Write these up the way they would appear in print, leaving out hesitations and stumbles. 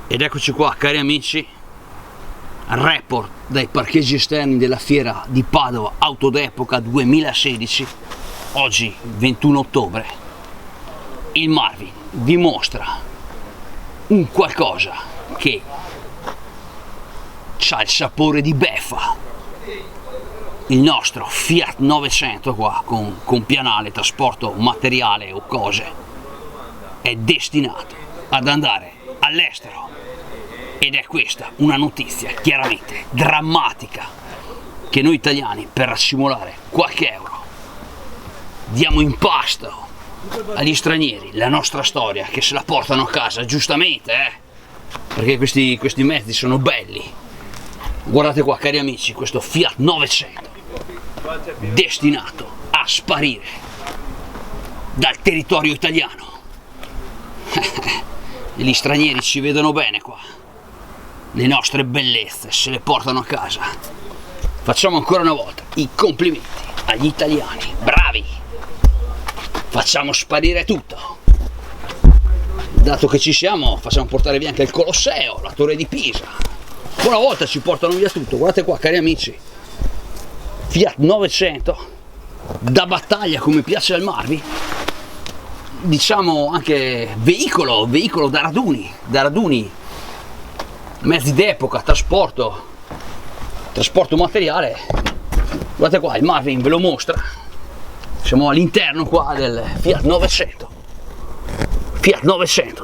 Ed eccoci qua, cari amici, report dai parcheggi esterni della fiera di Padova Auto d'Epoca 2016. Oggi 21 ottobre il Marvin vi mostra un qualcosa che ha il sapore di beffa. Il nostro Fiat 900 qua con pianale, trasporto materiale o cose è destinato ad andare all'estero. Ed è questa una notizia chiaramente drammatica, che noi italiani, per rassimolare qualche euro, diamo in pasto agli stranieri la nostra storia, che se la portano a casa giustamente, perché questi mezzi sono belli. Guardate qua, cari amici, questo Fiat 900 destinato a sparire dal territorio italiano. E gli stranieri ci vedono bene qua, le nostre bellezze se le portano a casa. Facciamo ancora una volta i complimenti agli italiani, bravi, facciamo sparire tutto. Dato che ci siamo, facciamo portare via anche il Colosseo, la Torre di Pisa. Una volta ci portano via tutto. Guardate qua, cari amici, Fiat 900 da battaglia, come piace al Marvin, diciamo anche veicolo da raduni, mezzi d'epoca, trasporto materiale. Guardate qua, il Marvin ve lo mostra. Siamo all'interno qua del Fiat 900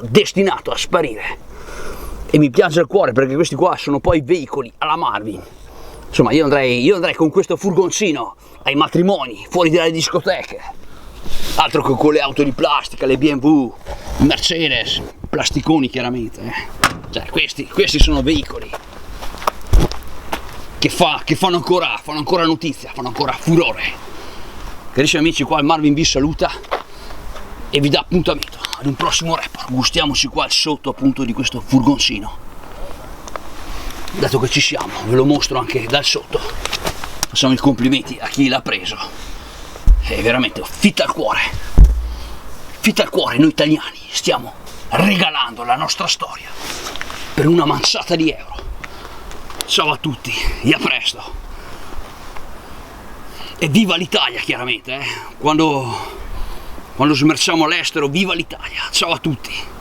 destinato a sparire, e mi piange il cuore perché questi qua sono poi veicoli alla Marvin. Insomma, io andrei con questo furgoncino ai matrimoni, fuori dalle discoteche, altro che con le auto di plastica, le BMW, i Mercedes, plasticoni chiaramente. Cioè, questi sono veicoli che fanno ancora notizia, fanno ancora furore. Carissimi amici, qua il Marvin vi saluta e vi dà appuntamento ad un prossimo report. Gustiamoci qua il sotto appunto di questo furgoncino. Dato che ci siamo, ve lo mostro anche dal sotto. Facciamo i complimenti a chi l'ha preso. È veramente fitta al cuore, noi italiani stiamo regalando la nostra storia per una manciata di euro. Ciao a tutti e a presto. E viva l'Italia, chiaramente, quando smerciamo all'estero, viva l'Italia. Ciao a tutti.